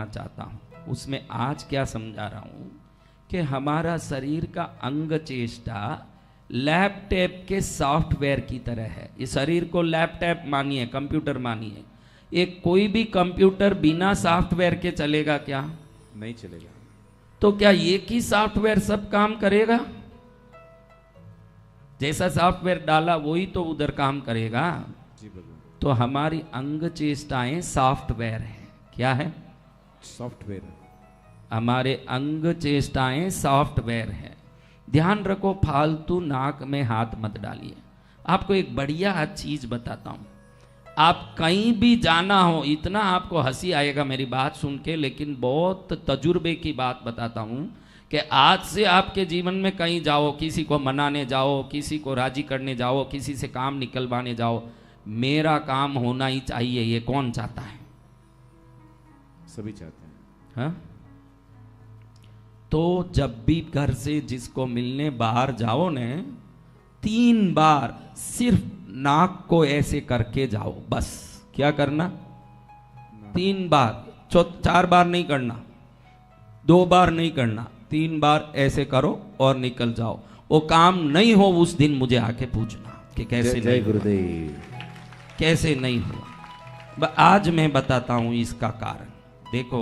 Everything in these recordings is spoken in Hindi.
चाहता हूँ। उसमें आज क्या समझा रहा हूँ कि हमारा शरीर का अंग चेष्टा लैपटॉप के सॉफ्टवेयर की तरह है। इस शरीर को लैपटॉप मानिए, कंप्यूटर मानिए। एक कोई भी कंप्यूटर बिना सॉफ्टवेयर के चलेगा क्या? नहीं चलेगा। तो क्या एक ही सॉफ्टवेयर सब काम करेगा? जैसा सॉफ्टवेयर डाला वही तो उधर काम करेगा। जी भगवान। तो हमारी अंग चेष्टाएं सॉफ्टवेयर है। क्या है? सॉफ्टवेयर। हमारे अंग चेष्टाएं सॉफ्टवेयर है। ध्यान रखो, फालतू नाक में हाथ मत डालिए। आपको एक बढ़िया चीज बताता हूं। आप कहीं भी जाना हो, इतना आपको हंसी आएगा मेरी बात सुन के, लेकिन बहुत तजुर्बे की बात बताता हूं कि आज से आपके जीवन में कहीं जाओ, किसी को मनाने जाओ, किसी को राजी करने जाओ, किसी से काम निकलवाने जाओ, मेरा काम होना ही चाहिए। ये कौन चाहता है? सभी चाहते हैं। हाँ? तो जब भी घर से जिसको मिलने बाहर जाओ ने, 3 बार सिर्फ नाक को ऐसे करके जाओ। बस क्या करना? 3 बार, 4 बार नहीं करना, 2 बार नहीं करना, 3 बार ऐसे करो और निकल जाओ। वो काम नहीं हो उस दिन मुझे आके पूछना कि कैसे जय नहीं गुरुदेव। कैसे नहीं हुआ। आज मैं बताता हूं इसका कारण। देखो,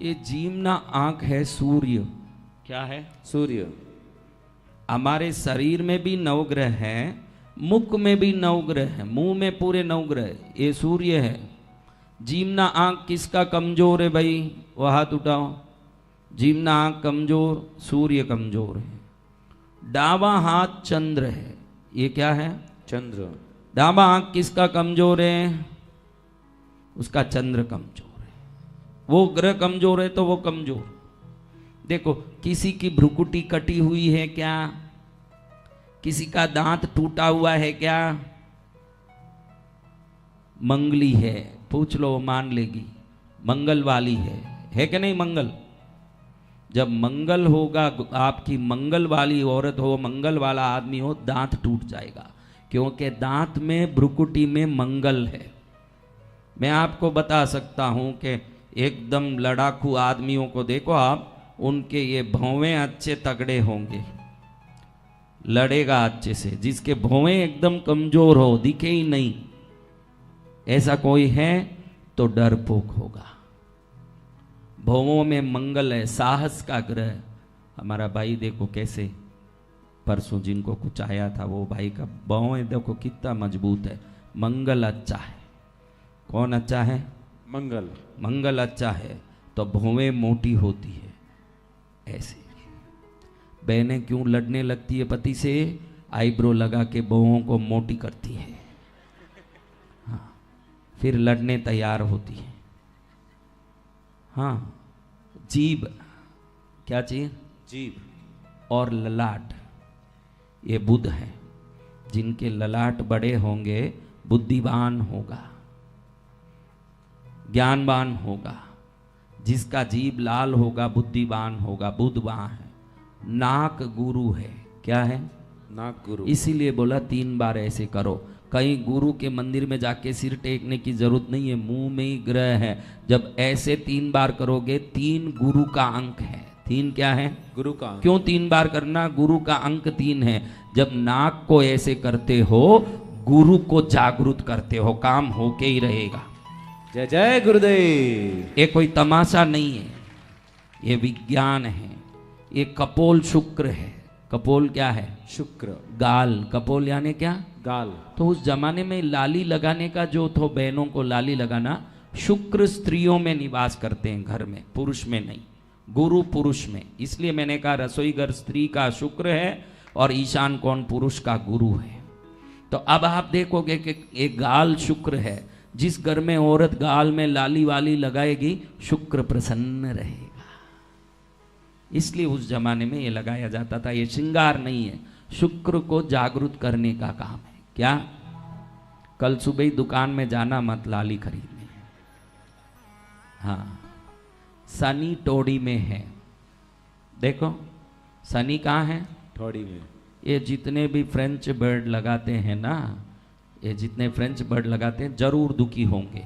ये जीवना आंख है सूर्य। क्या है? सूर्य। हमारे शरीर में भी नवग्रह है, मुख में भी नवग्रह है, मुंह में पूरे नवग्रह। ये सूर्य है। जीवना आंख किसका कमजोर है भाई? वो हाथ उठाओ। जीवना आंख कमजोर, सूर्य कमजोर है। डावा हाथ चंद्र है। ये क्या है? चंद्र। डाबा आंख किसका कमजोर है? उसका चंद्र कमजोर है। वो ग्रह कमजोर है तो वो कमजोर। देखो, किसी की भ्रुकुटी कटी हुई है क्या? किसी का दांत टूटा हुआ है क्या? मंगली है, पूछ लो, मान लेगी। मंगल वाली है कि नहीं? मंगल, जब मंगल होगा, आपकी मंगल वाली औरत हो, मंगल वाला आदमी हो, दांत टूट जाएगा, क्योंकि दांत में, भ्रुकुटी में मंगल है। मैं आपको बता सकता हूं कि एकदम लड़ाकू आदमियों को देखो आप, उनके ये भौवें अच्छे तगड़े होंगे, लड़ेगा अच्छे से। जिसके भौवें एकदम कमजोर हो, दिखे ही नहीं, ऐसा कोई है तो डरपोक होगा। भौवों में मंगल है, साहस का ग्रह। हमारा भाई देखो कैसे, परसों जिनको कुछ आया था, वो भाई का भौवें देखो कितना मजबूत है। मंगल अच्छा है। कौन अच्छा है? मंगल। मंगल अच्छा है तो भौवें मोटी होती है। ऐसे बहनें क्यों लड़ने लगती है पति से? आईब्रो लगा के बहुओं को मोटी करती है। हाँ, फिर लड़ने तैयार होती है। हाँ, जीभ, क्या चाहिए? जीभ और ललाट, ये बुध है। जिनके ललाट बड़े होंगे, बुद्धिमान होगा, ज्ञानवान होगा। जिसका जीभ लाल होगा, बुद्धिमान होगा, बुध वहां है। नाक गुरु है। क्या है? नाक गुरु। इसीलिए बोला 3 बार ऐसे करो। कहीं गुरु के मंदिर में जाके सिर टेकने की जरूरत नहीं है, मुंह में ही ग्रह है। जब ऐसे 3 बार करोगे, 3 गुरु का अंक है। 3 क्या है? गुरु का अंक। क्यों 3 बार करना? गुरु का अंक 3 है। जब नाक को ऐसे करते हो, गुरु को जागृत करते हो, काम होके ही रहेगा। जय जय गुरुदेव। ये कोई तमाशा नहीं है, ये विज्ञान है। ये कपोल शुक्र है। कपोल क्या है? शुक्र। गाल। कपोल यानी क्या? गाल। तो उस जमाने में लाली लगाने का जो तो बहनों को लाली लगाना, शुक्र स्त्रियों में निवास करते हैं घर में, पुरुष में नहीं, गुरु पुरुष में। इसलिए मैंने कहा रसोई घर स्त्री का शुक्र है और ईशान कोण पुरुष का गुरु है। तो अब आप देखोगे कि एक गाल शुक्र है। जिस घर में औरत गाल में लाली वाली लगाएगी, शुक्र प्रसन्न रहेगा। इसलिए उस जमाने में ये लगाया जाता था। ये श्रृंगार नहीं है, शुक्र को जागृत करने का काम है। क्या? कल सुबह ही दुकान में जाना मत लाली खरीदने। हाँ, शनि टोड़ी में है। देखो शनि कहाँ है? ठोड़ी में। ये जितने भी फ्रेंच बर्ड लगाते हैं ना, ये जितने फ्रेंच बर्ड लगाते हैं जरूर दुखी होंगे,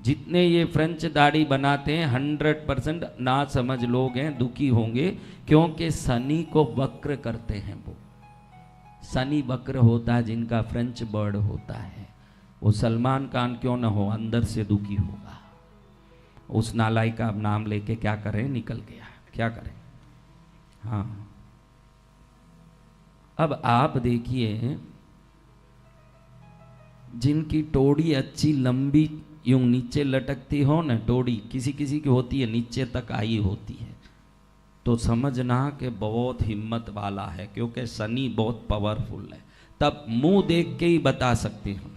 जितने ये फ्रेंच दाढ़ी बनाते हैं 100% ना समझ लोग हैं, दुखी होंगे, क्योंकि शनि को वक्र करते हैं। वो शनि वक्र होता है जिनका फ्रेंच बर्ड होता है। वो सलमान खान क्यों ना हो, अंदर से दुखी होगा। उस नालाई का नाम लेके क्या करें, निकल गया, क्या करें। हाँ, अब आप देखिए, जिनकी टोड़ी अच्छी लंबी यूं नीचे लटकती हो ना, टोड़ी किसी किसी की होती है नीचे तक आई होती है, तो समझना कि बहुत हिम्मत वाला है, क्योंकि शनि बहुत पावरफुल है। तब मुंह देख के ही बता सकते हैं।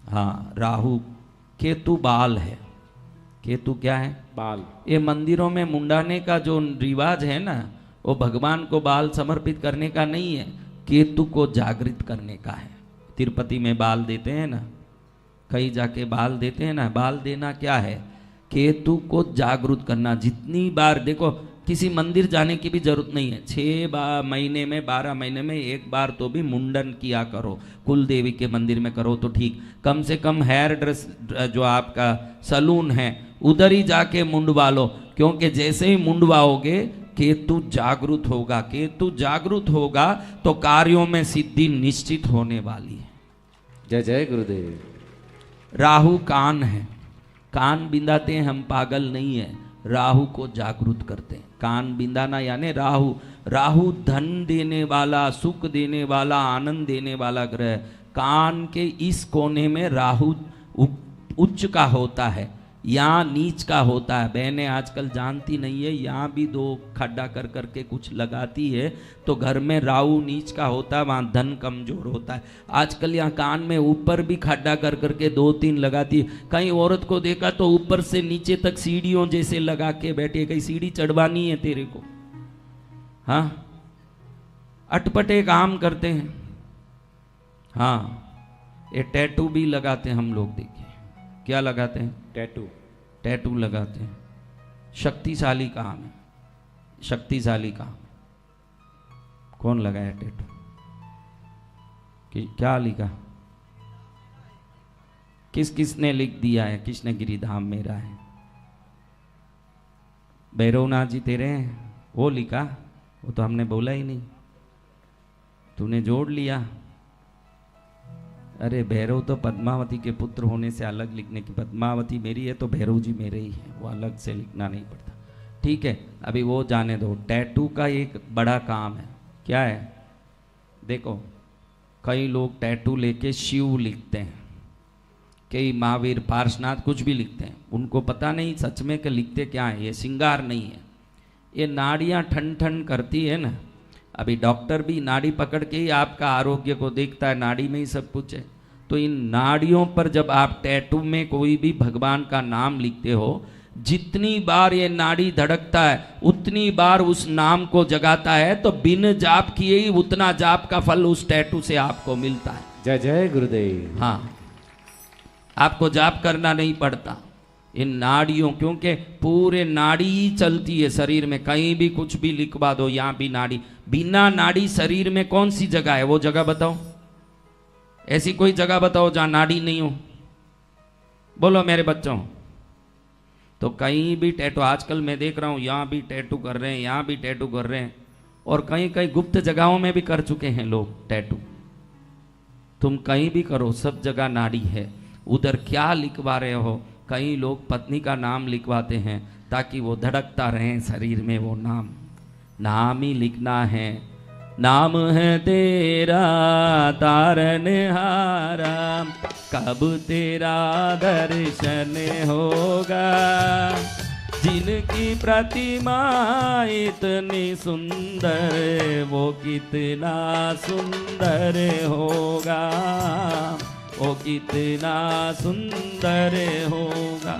हाँ, राहु, केतु बाल है। केतु क्या है? बाल। ये मंदिरों में मुंडाने का जो रिवाज है ना, वो भगवान को बाल समर्पित करने का नहीं है, केतु को जागृत करने का है। तिरुपति में बाल देते हैं ना, कहीं जाके बाल देते हैं ना, बाल देना क्या है? केतु को जागृत करना। जितनी बार देखो, किसी मंदिर जाने की भी जरूरत नहीं है, 6 महीने में 12 महीने में एक बार तो भी मुंडन किया करो। कुल देवी के मंदिर में करो तो ठीक, कम से कम हेयर ड्रेस जो आपका सलून है उधर ही जाके मुंडवा लो, क्योंकि जैसे ही मुंडवाओगे केतु जागृत होगा। केतु जागृत होगा तो कार्यों में सिद्धि निश्चित होने वाली है। जय जय गुरुदेव। राहु कान है, कान बिंदाते हैं हम, पागल नहीं है, राहु को जागृत करते हैं। कान बिंदाना यानी राहु, राहु धन देने वाला, सुख देने वाला, आनंद देने वाला ग्रह। कान के इस कोने में राहु उच्च का होता है, यहाँ नीच का होता है। बहनें आजकल जानती नहीं है, यहाँ भी 2 खड्डा कर करके कुछ लगाती है, तो घर में राहु नीच का होता है, वहाँ धन कमजोर होता है। आजकल यहाँ कान में ऊपर भी खड्डा कर करके 2-3 लगाती है। कहीं औरत को देखा तो ऊपर से नीचे तक सीढ़ियों जैसे लगा के बैठी है, कहीं सीढ़ी चढ़वानी है तेरे को। हाँ, अटपटे काम करते हैं। हाँ, ये टैटू भी लगाते हैं हम लोग, देखिए क्या लगाते हैं? टैटू। टैटू लगाते हैं। शक्तिशाली काम है, शक्तिशाली काम। कौन लगाया टैटू? क्या लिखा? किसने लिख दिया है? कृष्णगिरी धाम मेरा है, भैरवनाथ जी तेरे हैं, वो लिखा? वो तो हमने बोला ही नहीं, तूने जोड़ लिया। अरे भैरव तो पद्मावती के पुत्र होने से अलग लिखने की, पद्मावती मेरी है तो भैरव जी मेरे ही है, वो अलग से लिखना नहीं पड़ता। ठीक है, अभी वो जाने दो। टैटू का एक बड़ा काम है, क्या है? देखो, कई लोग टैटू लेके शिव लिखते हैं, कई महावीर, पार्शनाथ, कुछ भी लिखते हैं। उनको पता नहीं सच में कि लिखते क्या है। ये श्रृंगार नहीं है, ये नाड़ियाँ ठन ठन करती है ना। अभी डॉक्टर भी नाड़ी पकड़ के ही आपका आरोग्य को देखता है, नाड़ी में ही सब कुछ है। तो इन नाड़ियों पर जब आप टैटू में कोई भी भगवान का नाम लिखते हो, जितनी बार ये नाड़ी धड़कता है उतनी बार उस नाम को जगाता है, तो बिन जाप किए ही उतना जाप का फल उस टैटू से आपको मिलता है। जय जय गुरुदेव। हाँ, आपको जाप करना नहीं पड़ता। इन नाड़ियों, क्योंकि पूरे नाड़ी ही चलती है शरीर में, कहीं भी कुछ भी लिखवा दो, यहाँ भी नाड़ी। बिना नाड़ी शरीर में कौन सी जगह है? वो जगह बताओ, ऐसी कोई जगह बताओ जहां नाड़ी नहीं हो। बोलो मेरे बच्चों। तो कहीं भी टैटू, आजकल मैं देख रहा हूं यहाँ भी टैटू कर रहे हैं, यहाँ भी टैटू कर रहे हैं, और कहीं कहीं गुप्त जगहों में भी कर चुके हैं लोग टैटू। तुम कहीं भी करो, सब जगह नाड़ी है। उधर क्या लिखवा रहे हो? कई लोग पत्नी का नाम लिखवाते हैं ताकि वो धड़कता रहे शरीर में वो नाम। नाम ही लिखना है। नाम है तेरा तारनहारा, कब तेरा दर्शन होगा। जिनकी प्रतिमा इतनी सुंदर, वो कितना सुंदर होगा, वो कितना सुंदर होगा।